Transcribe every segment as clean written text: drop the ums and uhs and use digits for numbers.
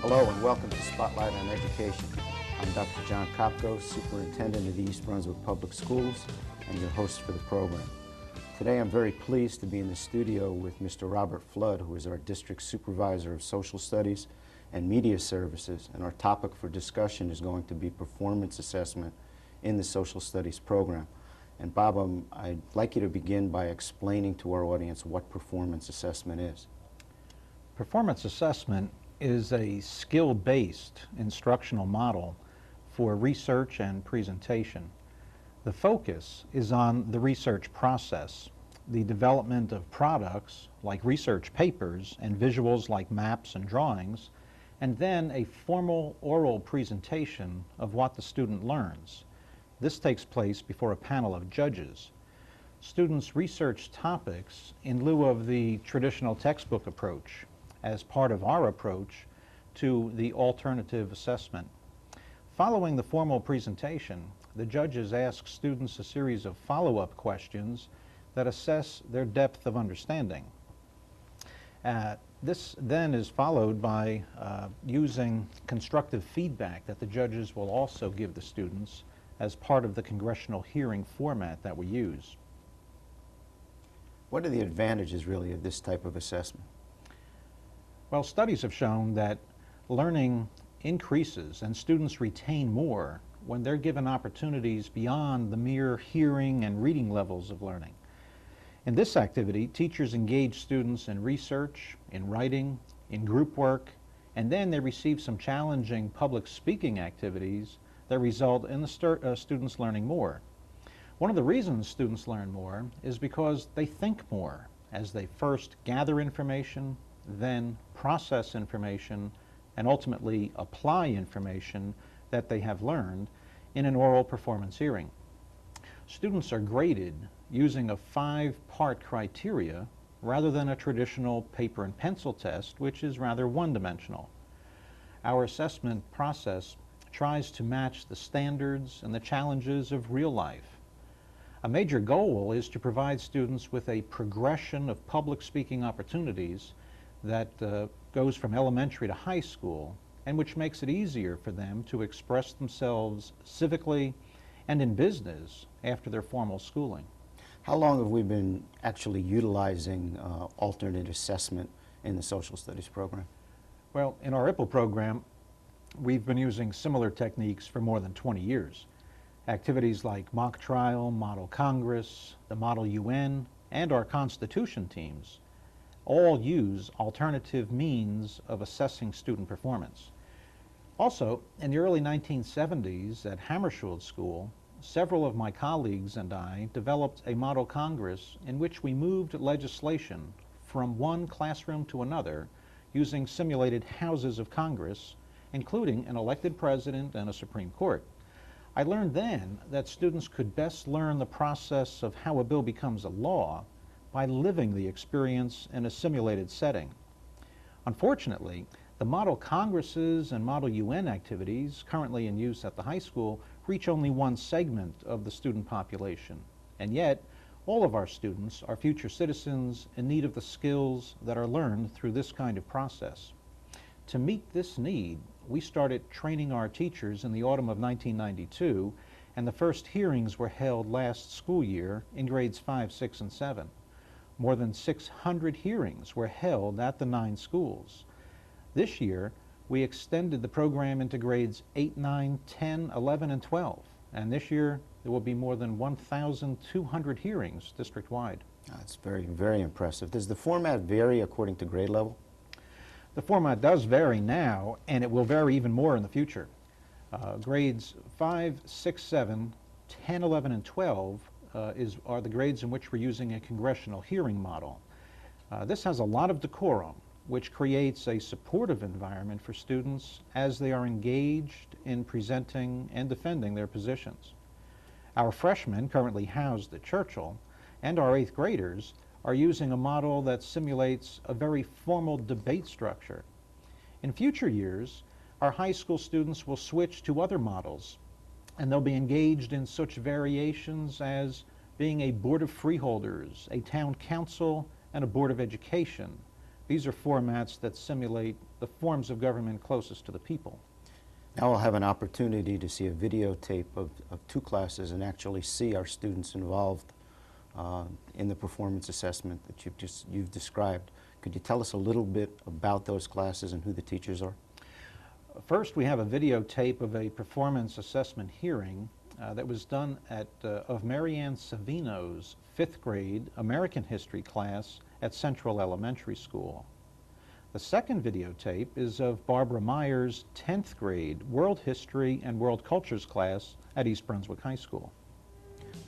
Hello and welcome to Spotlight on Education. I'm Dr. Jon Kopko, Superintendent of the East Brunswick Public Schools and your host for the program. Today I'm very pleased to be in the studio with Mr. Robert Flood, who is our District Supervisor of Social Studies and Media Services, and our topic for discussion is going to be performance assessment in the Social Studies program. And Bob, I'd like you to begin by explaining to our audience what performance assessment is. Performance assessment is a skill-based instructional model for research and presentation. The focus is on the research process, the development of products like research papers and visuals like maps and drawings, and then a formal oral presentation of what the student learns. This takes place before a panel of judges. Students research topics in lieu of the traditional textbook approach, as part of our approach to the alternative assessment. Following the formal presentation, the judges ask students a series of follow-up questions that assess their depth of understanding. This then is followed by using constructive feedback that the judges will also give the students as part of the congressional hearing format that we use. What are the advantages really of this type of assessment? Well, studies have shown that learning increases and students retain more when they're given opportunities beyond the mere hearing and reading levels of learning. In this activity, teachers engage students in research, in writing, in group work, and then they receive some challenging public speaking activities that result in the students learning more. One of the reasons students learn more is because they think more as they first gather information, then process information, and ultimately apply information that they have learned in an oral performance hearing. Students are graded using a 5-part criteria rather than a traditional paper and pencil test, which is rather one-dimensional. Our assessment process tries to match the standards and the challenges of real life. A major goal is to provide students with a progression of public speaking opportunities that goes from elementary to high school, and which makes it easier for them to express themselves civically and in business after their formal schooling. How long have we been actually utilizing alternate assessment in the Social Studies program? Well, in our IPPL program, we've been using similar techniques for more than 20 years. Activities like mock trial, model Congress, the model UN, and our Constitution teams all use alternative means of assessing student performance. Also, in the early 1970s at Hammarskjöld School, several of my colleagues and I developed a model Congress in which we moved legislation from one classroom to another using simulated houses of Congress, including an elected president and a Supreme Court. I learned then that students could best learn the process of how a bill becomes a law by living the experience in a simulated setting. Unfortunately, the model Congresses and model UN activities currently in use at the high school reach only one segment of the student population, and yet all of our students are future citizens in need of the skills that are learned through this kind of process. To meet this need, we started training our teachers in the autumn of 1992, and the first hearings were held last school year in grades 5, 6, and 7. More than 600 hearings were held at the 9 schools. This year, we extended the program into grades 8, 9, 10, 11, and 12. And this year, there will be more than 1,200 hearings district-wide. That's very, very impressive. Does the format vary according to grade level? The format does vary now, and it will vary even more in the future. Grades 5, 6, 7, 10, 11, and 12 are the grades in which we're using a congressional hearing model. This has a lot of decorum, which creates a supportive environment for students as they are engaged in presenting and defending their positions. Our freshmen, currently housed at Churchill, and our 8th graders are using a model that simulates a very formal debate structure. In future years, our high school students will switch to other models, and they'll be engaged in such variations as being a board of freeholders, a town council, and a board of education, These are formats that simulate the forms of government closest to the people. Now we'll have an opportunity to see a videotape of two classes and actually see our students involved in the performance assessment that you've described. Could you tell us a little bit about those classes and who the teachers are? First, we have a videotape of a performance assessment hearing that was done of Marianne Savino's 5th grade American history class at Central Elementary School. The second videotape is of Barbara Meyer's 10th grade World History and World Cultures class at East Brunswick High School.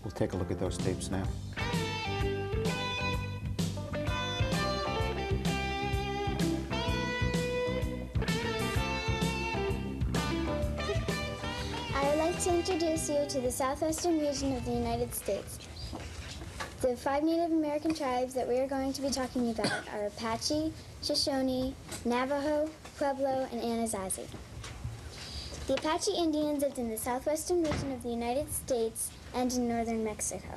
We'll take a look at those tapes now. I would like to introduce you to the southwestern region of the United States. The 5 Native American tribes that we are going to be talking about are Apache, Shoshone, Navajo, Pueblo, and Anasazi. The Apache Indians lived in the southwestern region of the United States and in northern Mexico.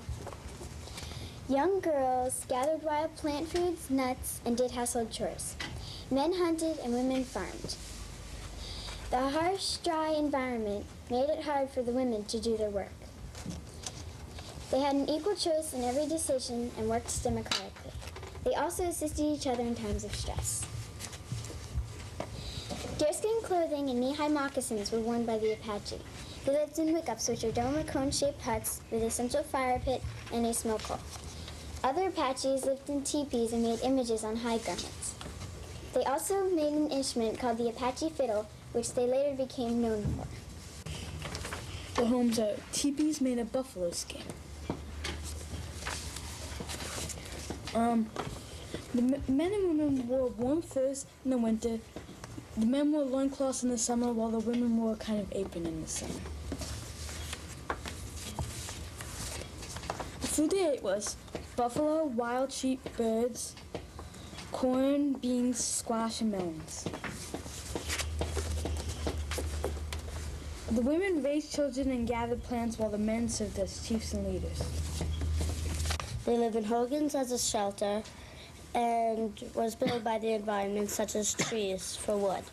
Young girls gathered wild plant foods, nuts, and did household chores. Men hunted and women farmed. The harsh, dry environment made it hard for the women to do their work. They had an equal choice in every decision and worked democratically. They also assisted each other in times of stress. Deerskin clothing and knee-high moccasins were worn by the Apache. They lived in wickups, which are dome or cone-shaped huts with a central fire pit and a smoke hole. Other Apaches lived in teepees and made images on hide garments. They also made an instrument called the Apache fiddle, which they later became known for. The homes are teepees made of buffalo skin. The men and women wore warm furs in the winter. The men wore loincloths in the summer, while the women wore a kind of apron in the summer. The food they ate was buffalo, wild sheep, birds, corn, beans, squash, and melons. The women raised children and gathered plants, while the men served as chiefs and leaders. They live in hogans as a shelter and was built by the environment, such as trees, for wood.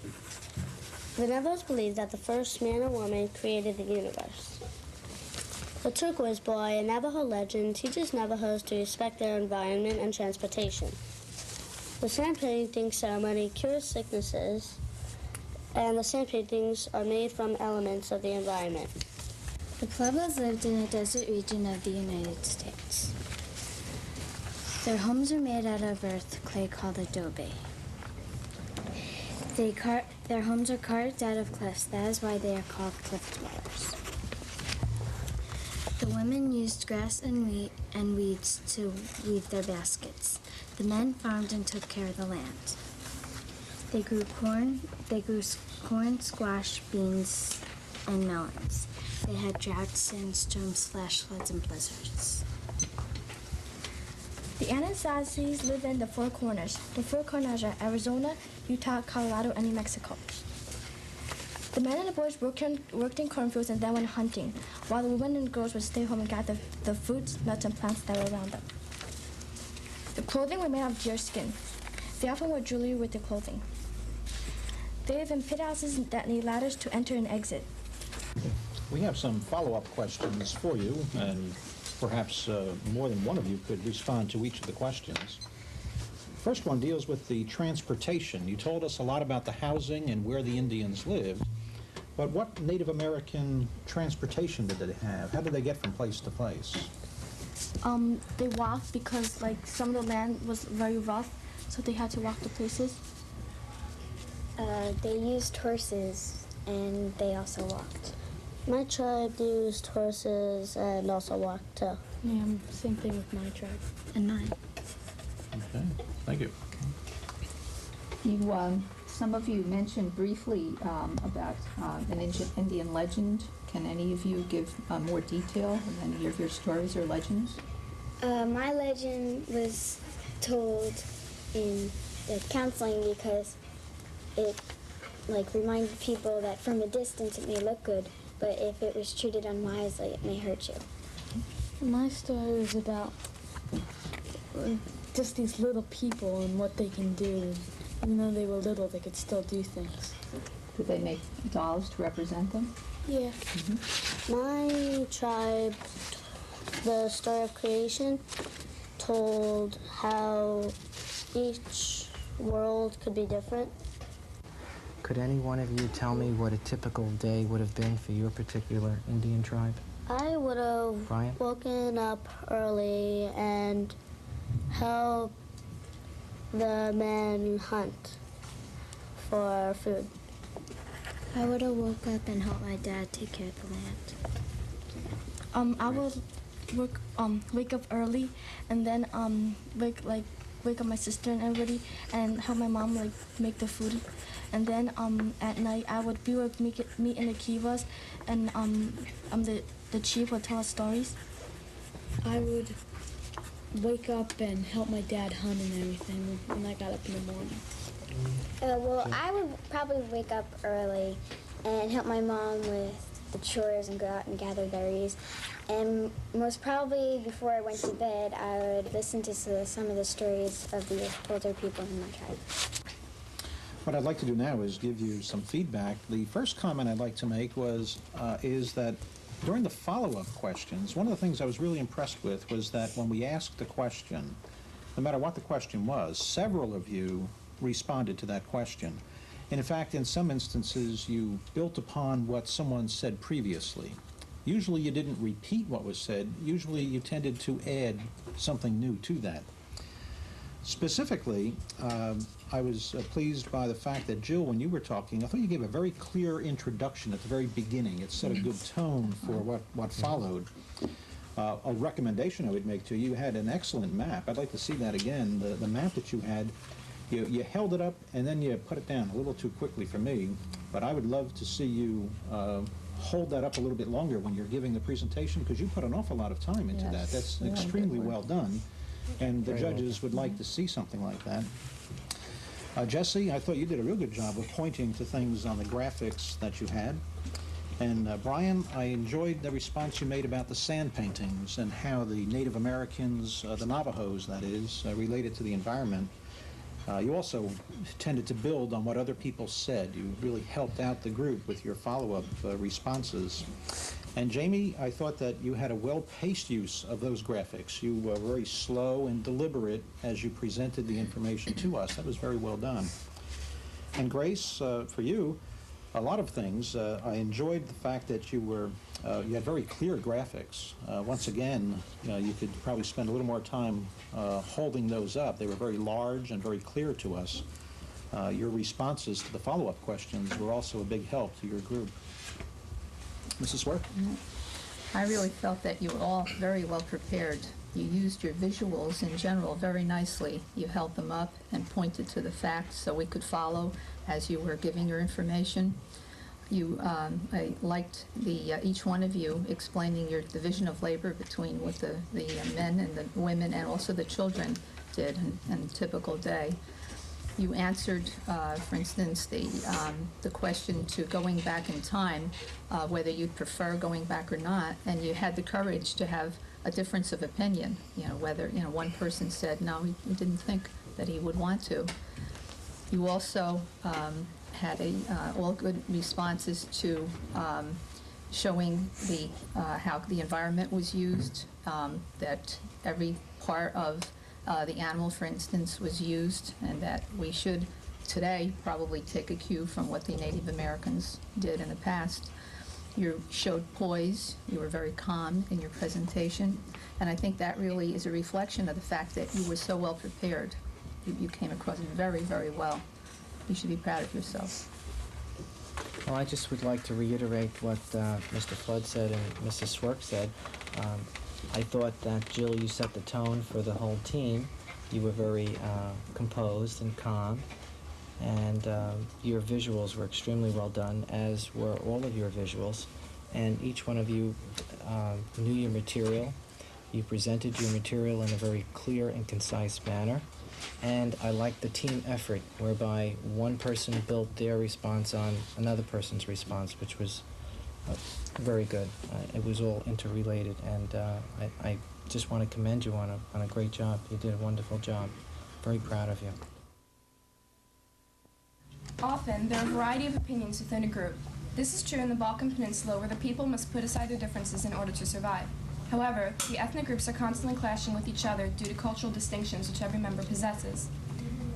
The Navajos believe that the first man or woman created the universe. The turquoise boy, a Navajo legend, teaches Navajos to respect their environment and transportation. The sand painting ceremony cures sicknesses, and the sand paintings are made from elements of the environment. The Pueblos lived in a desert region of the United States. Their homes are made out of earth clay called adobe. Their homes are carved out of cliffs. That is why they are called cliff dwellers. The women used grass and weeds to weave their baskets. The men farmed and took care of the land. They grew corn, squash, beans, and melons. They had droughts, sandstorms, flash floods, and blizzards. The Anasazis live in the Four Corners. The Four Corners are Arizona, Utah, Colorado, and New Mexico. The men and the boys worked in cornfields and then went hunting, while the women and girls would stay home and gather the fruits, nuts, and plants that were around them. The clothing were made of deer skin. They often wore jewelry with their clothing. They live in pit houses that need ladders to enter and exit. We have some follow-up questions for you, and perhaps more than one of you could respond to each of the questions. First one deals with the transportation. You told us a lot about the housing and where the Indians lived, but what Native American transportation did they have? How did they get from place to place? They walked because some of the land was very rough, so they had to walk to places. They used horses, and they also walked. My tribe used horses and also walked too. Yeah, same thing with my tribe. And mine. Okay, thank you. Some of you mentioned briefly about an Indian legend. Can any of you give more detail of any of your stories or legends? My legend was told in the counseling because it reminded people that from a distance it may look good, but if it was treated unwisely, it may hurt you. My story was about just these little people and what they can do. Even though they were little, they could still do things. Did they make dolls to represent them? Yeah. My tribe, the story of creation, told how each world could be different. Could any one of you tell me what a typical day would have been for your particular Indian tribe? I would have Brian? woken up early and helped the men hunt for food. I would have woke up and helped my dad take care of the land. I will wake up early, and then wake up my sister and everybody, and help my mom make the food, and then at night I would be with meet in the kivas, and the chief would tell us stories. I would wake up and help my dad hunt and everything when I got up in the morning. Well, I would probably wake up early and help my mom with the chores and go out and gather berries. And most probably before I went to bed, I would listen to some of the stories of the older people in my tribe. What I'd like to do now is give you some feedback. The first comment I'd like to make is that during the follow-up questions, one of the things I was really impressed with was that when we asked a question, no matter what the question was, several of you responded to that question. And in fact, in some instances, you built upon what someone said previously. Usually you didn't repeat what was said. Usually you tended to add something new to that. Specifically, I was pleased by the fact that, Jill, when you were talking, I thought you gave a very clear introduction at the very beginning. It set a good tone for what followed. A recommendation I would make to you, you had an excellent map. I'd like to see that again. The map that you had, you held it up and then you put it down a little too quickly for me, but I would love to see you hold that up a little bit longer when you're giving the presentation, because you put an awful lot of time into that. That's extremely well done, and the judges would like to see something like that. Jesse, I thought you did a real good job of pointing to things on the graphics that you had. And Brian, I enjoyed the response you made about the sand paintings and how the Native Americans, the Navajos that is, related to the environment. You also tended to build on what other people said. You really helped out the group with your follow-up responses. And Jamie, I thought that you had a well-paced use of those graphics. You were very slow and deliberate as you presented the information to us. That was very well done. And Grace, for you, a lot of things. I enjoyed the fact that you had very clear graphics. Once again, you could probably spend a little more time holding those up. They were very large and very clear to us. Your responses to the follow-up questions were also a big help to your group. Mrs. Swerk? I really felt that you were all very well prepared. You used your visuals in general very nicely. You held them up and pointed to the facts so we could follow as you were giving your information. I liked each one of you explaining your division of labor between what the men and the women and also the children did in a typical day. You answered, for instance, the question to going back in time, whether you'd prefer going back or not, and you had the courage to have a difference of opinion. Whether one person said no, he didn't think that he would want to. You also had all good responses to showing how the environment was used, that every part of the animal, for instance, was used, and that we should today probably take a cue from what the Native Americans did in the past. You showed poise. You were very calm in your presentation, and I think that really is a reflection of the fact that you were so well prepared. You came across very, very well. You should be proud of yourself. Well, I just would like to reiterate what Mr. Flood said and Mrs. Swerk said. I thought that, Jill, you set the tone for the whole team. You were very composed and calm, and your visuals were extremely well done, as were all of your visuals. And each one of you knew your material. You presented your material in a very clear and concise manner. And I liked the team effort, whereby one person built their response on another person's response, which was very good. It was all interrelated, and I just want to commend you on a great job. You did a wonderful job. Very proud of you. Often, there are a variety of opinions within a group. This is true in the Balkan Peninsula, where the people must put aside their differences in order to survive. However, the ethnic groups are constantly clashing with each other due to cultural distinctions which every member possesses.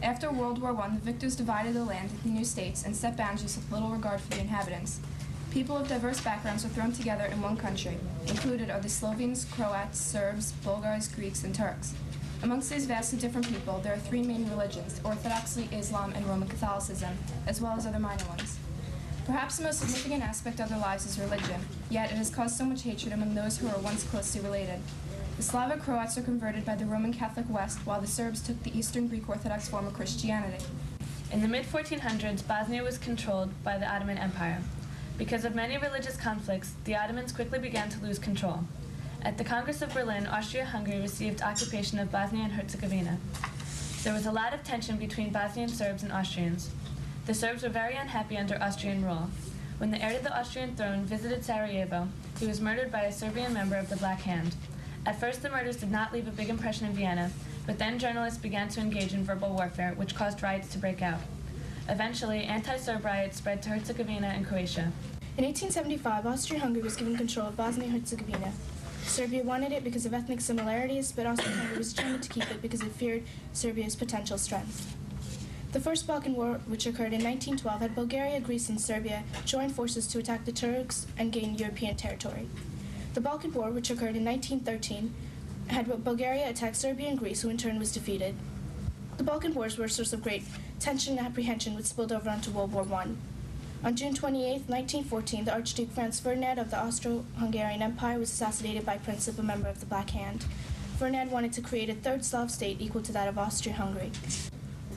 After World War I, the victors divided the land into new states and set boundaries with little regard for the inhabitants. People of diverse backgrounds were thrown together in one country. Included are the Slovenes, Croats, Serbs, Bulgars, Greeks, and Turks. Amongst these vastly different people, there are three main religions: Orthodoxy, Islam, and Roman Catholicism, as well as other minor ones. Perhaps the most significant aspect of their lives is religion, yet it has caused so much hatred among those who were once closely related. The Slavic Croats were converted by the Roman Catholic West, while the Serbs took the Eastern Greek Orthodox form of Christianity. In the mid-1400s, Bosnia was controlled by the Ottoman Empire. Because of many religious conflicts, the Ottomans quickly began to lose control. At the Congress of Berlin, Austria-Hungary received occupation of Bosnia and Herzegovina. There was a lot of tension between Bosnian Serbs and Austrians. The Serbs were very unhappy under Austrian rule. When the heir to the Austrian throne visited Sarajevo, he was murdered by a Serbian member of the Black Hand. At first, the murders did not leave a big impression in Vienna, but then journalists began to engage in verbal warfare, which caused riots to break out. Eventually, anti-Serb riots spread to Herzegovina and Croatia. In 1875, Austria-Hungary was given control of Bosnia and Herzegovina. Serbia wanted it because of ethnic similarities, but Austria-Hungary was determined to keep it because it feared Serbia's potential strength. The First Balkan War, which occurred in 1912, had Bulgaria, Greece, and Serbia join forces to attack the Turks and gain European territory. The Balkan War, which occurred in 1913, had Bulgaria attack Serbia and Greece, who in turn was defeated. The Balkan Wars were a source of great tension and apprehension, which spilled over onto World War I. On June 28, 1914, the Archduke Franz Ferdinand of the Austro-Hungarian Empire was assassinated by Princip, a member of the Black Hand. Ferdinand wanted to create a third Slav state equal to that of Austria-Hungary.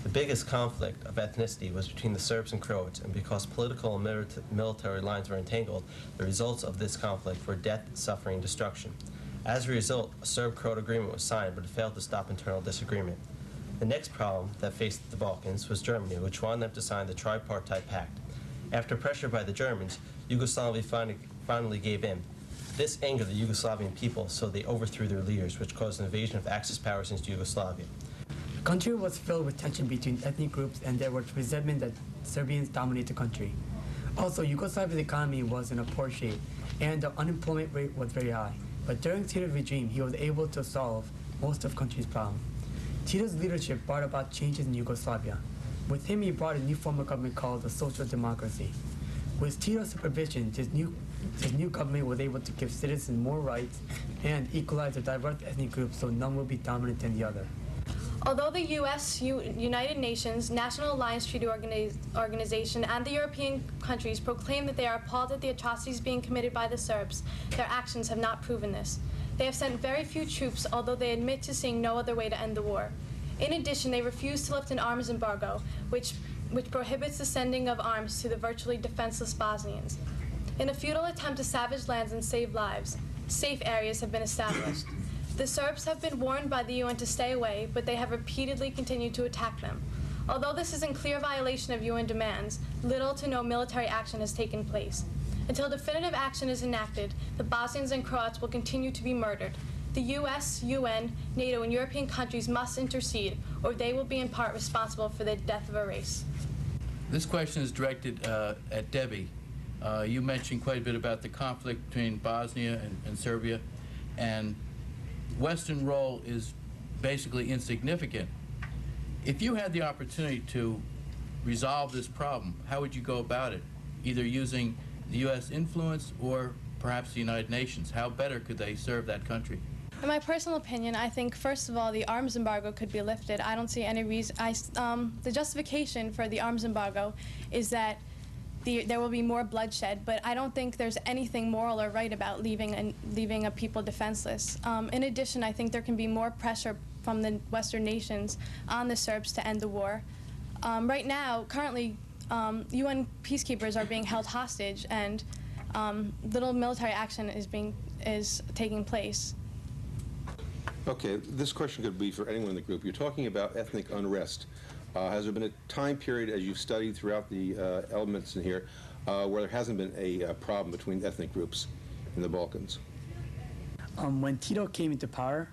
The biggest conflict of ethnicity was between the Serbs and Croats, and because political and military lines were entangled, the results of this conflict were death, suffering, and destruction. As a result, a Serb-Croat agreement was signed, but it failed to stop internal disagreement. The next problem that faced the Balkans was Germany, which wanted them to sign the Tripartite Pact. After pressure by the Germans, Yugoslavia finally gave in. This angered the Yugoslavian people, so they overthrew their leaders, which caused an invasion of Axis powers into Yugoslavia. The country was filled with tension between ethnic groups, and there was resentment that Serbians dominated the country. Also, Yugoslavia's economy was in a poor shape, and the unemployment rate was very high. But during Tito's regime, he was able to solve most of the country's problems. Tito's leadership brought about changes in Yugoslavia. With him, he brought a new form of government called the social democracy. With Tito's supervision, this new government was able to give citizens more rights and equalize the diverse ethnic groups so none will be dominant than the other. Although the U.S., United Nations, National Alliance Treaty Organization, and the European countries proclaim that they are appalled at the atrocities being committed by the Serbs, their actions have not proven this. They have sent very few troops, although they admit to seeing no other way to end the war. In addition, they refuse to lift an arms embargo, which prohibits the sending of arms to the virtually defenseless Bosnians. In a futile attempt to savage lands and save lives, safe areas have been established. The Serbs have been warned by the UN to stay away, but they have repeatedly continued to attack them. Although this is in clear violation of UN demands, little to no military action has taken place. Until definitive action is enacted, the Bosnians and Croats will continue to be murdered. The US, UN, NATO, and European countries must intercede, or they will be in part responsible for the death of a race. This question is directed at Debbie. You mentioned quite a bit about the conflict between Bosnia and Serbia, and Western role is basically insignificant. If you had the opportunity to resolve this problem, how would you go about it? Either using the U.S. influence or perhaps the United Nations. How better could they serve that country? In my personal opinion, I think, first of all, the arms embargo could be lifted. I don't see any reason. The justification for the arms embargo is that there will be more bloodshed, but I don't think there's anything moral or right about leaving a people defenseless. In addition, I think there can be more pressure from the Western nations on the Serbs to end the war. Right now, currently, UN peacekeepers are being held hostage, and little military action is taking place. Okay, this question could be for anyone in the group. You're talking about ethnic unrest. Has there been a time period, as you've studied throughout the elements in here, where there hasn't been a problem between ethnic groups in the Balkans? When Tito came into power,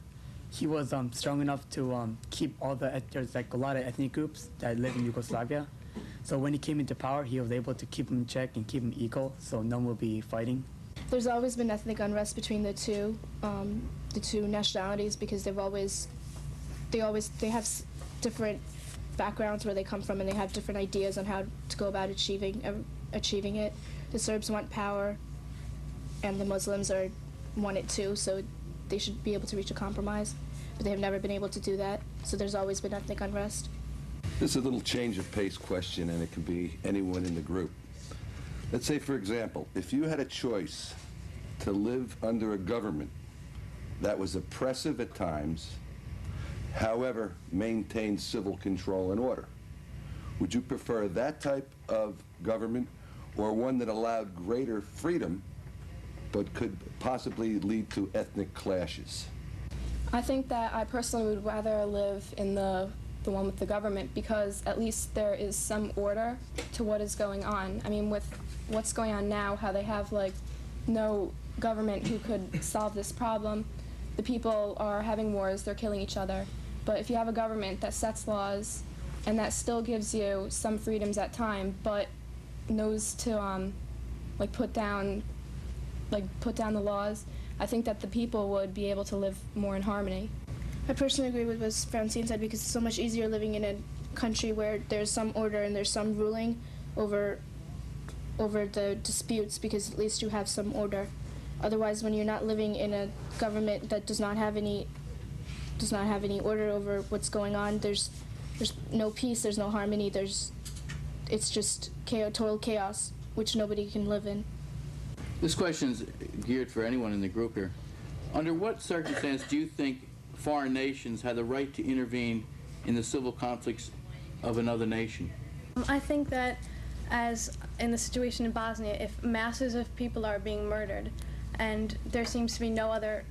he was strong enough to keep all there's like a lot of ethnic groups that live in Yugoslavia. So when he came into power, he was able to keep them in check and keep them equal, so none will be fighting. There's always been ethnic unrest between the two nationalities because they have different backgrounds where they come from, and they have different ideas on how to go about achieving it. The Serbs want power, and the Muslims want it too, so they should be able to reach a compromise, but they have never been able to do that, so there's always been ethnic unrest. This is a little change of pace question, and it can be anyone in the group. Let's say, for example, if you had a choice to live under a government that was oppressive at times, however, maintained civil control and order, would you prefer that type of government or one that allowed greater freedom but could possibly lead to ethnic clashes? I think that I personally would rather live in the one with the government, because at least there is some order to what is going on. I mean, with what's going on now, how they have like no government who could solve this problem, the people are having wars, they're killing each other. But if you have a government that sets laws and that still gives you some freedoms at time, but knows to put down the laws, I think that the people would be able to live more in harmony. I personally agree with what Francine said, because it's so much easier living in a country where there's some order and there's some ruling over the disputes, because at least you have some order. Otherwise, when you're not living in a government that does not have any order over what's going on, there's no peace, there's no harmony, it's just total chaos, which nobody can live in. This question is geared for anyone in the group here. Under what circumstance do you think foreign nations have the right to intervene in the civil conflicts of another nation? I think that, as in the situation in Bosnia, if masses of people are being murdered and there seems to be no other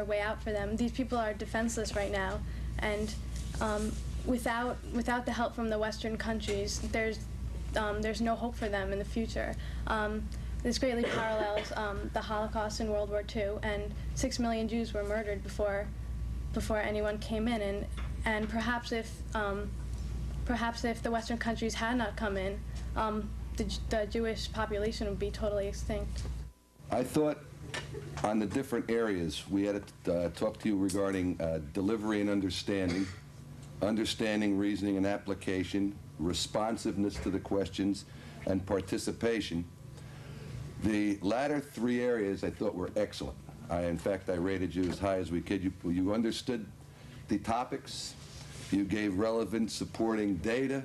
way out for them, these people are defenseless right now, and without the help from the Western countries, there's no hope for them in the future. This greatly parallels the Holocaust in World War II, and 6 million Jews were murdered before anyone came in, and perhaps if the Western countries had not come in, the Jewish population would be totally extinct. I thought on the different areas we had to talk to you regarding delivery and understanding, reasoning and application, responsiveness to the questions, and participation. The latter three areas I thought were excellent. In fact, I rated you as high as we could. You understood the topics. You gave relevant supporting data.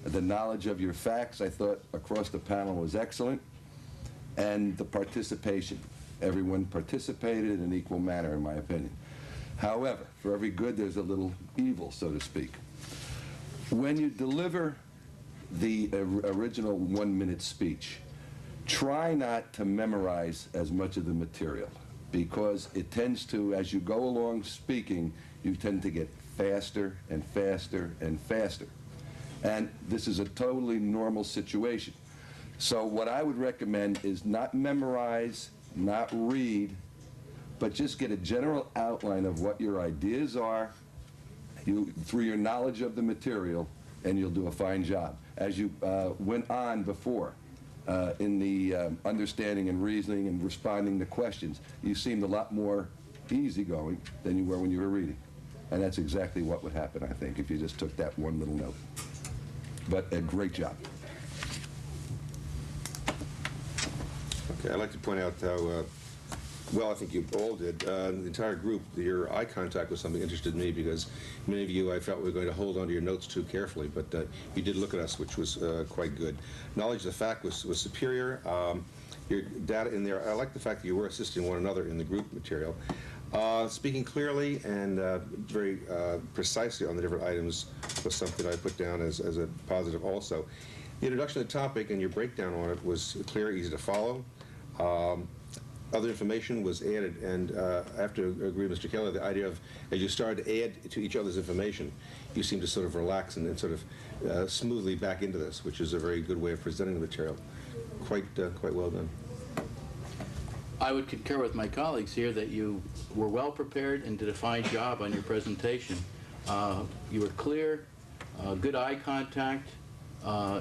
The knowledge of your facts, I thought, across the panel was excellent. And the participation. Everyone participated in equal manner, in my opinion. However, for every good, there's a little evil, so to speak. When you deliver the original 1-minute speech, try not to memorize as much of the material, because it tends to, as you go along speaking, you tend to get faster and faster and faster. And this is a totally normal situation. So what I would recommend is not memorize, not read, but just get a general outline of what your ideas are through your knowledge of the material, and you'll do a fine job. As you went on before, in the understanding and reasoning and responding to questions, you seemed a lot more easygoing than you were when you were reading. And that's exactly what would happen, I think, if you just took that one little note. But a great job. Okay, I'd like to point out how well I think you all did. The entire group, your eye contact was something that interested me, because many of you I felt were going to hold onto your notes too carefully, but you did look at us, which was quite good. Knowledge of the fact was superior. Your data in there, I like the fact that you were assisting one another in the group material. Speaking clearly and very precisely on the different items was something I put down as a positive also. The introduction of the topic and your breakdown on it was clear, easy to follow. Other information was added, and I have to agree with Mr. Keller, the idea of, as you started to add to each other's information, you seem to sort of relax and sort of smoothly back into this, which is a very good way of presenting the material. Quite well done. I would concur with my colleagues here that you were well prepared and did a fine job on your presentation. You were clear, good eye contact.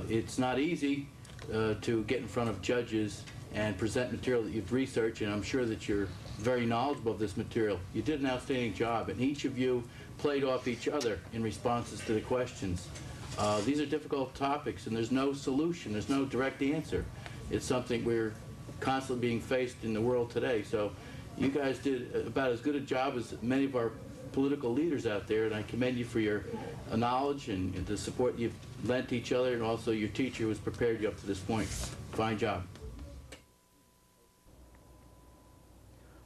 It's not easy to get in front of judges and present material that you've researched, and I'm sure that you're very knowledgeable of this material. You did an outstanding job, and each of you played off each other in responses to the questions. These are difficult topics, and there's no solution, there's no direct answer. It's something we're constantly being faced in the world today. So you guys did about as good a job as many of our political leaders out there, and I commend you for your knowledge and the support you've lent each other, and also your teacher who has prepared you up to this point. Fine job.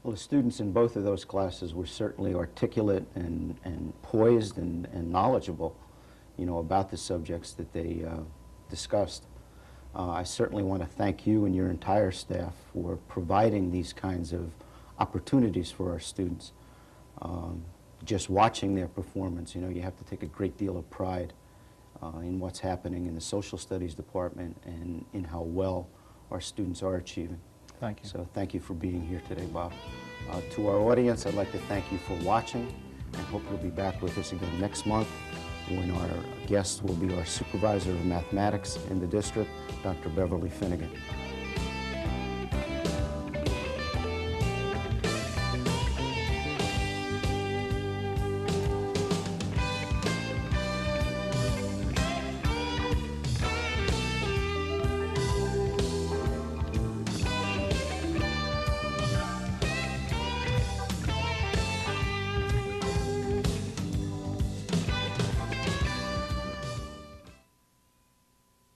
Well, the students in both of those classes were certainly articulate and poised and knowledgeable, you know, about the subjects that they discussed. I certainly want to thank you and your entire staff for providing these kinds of opportunities for our students. Just watching their performance, you know, you have to take a great deal of pride in what's happening in the social studies department and in how well our students are achieving. Thank you. So thank you for being here today, Bob. To our audience, I'd like to thank you for watching and hope you'll be back with us again next month when our guest will be our supervisor of mathematics in the district, Dr. Beverly Finnegan.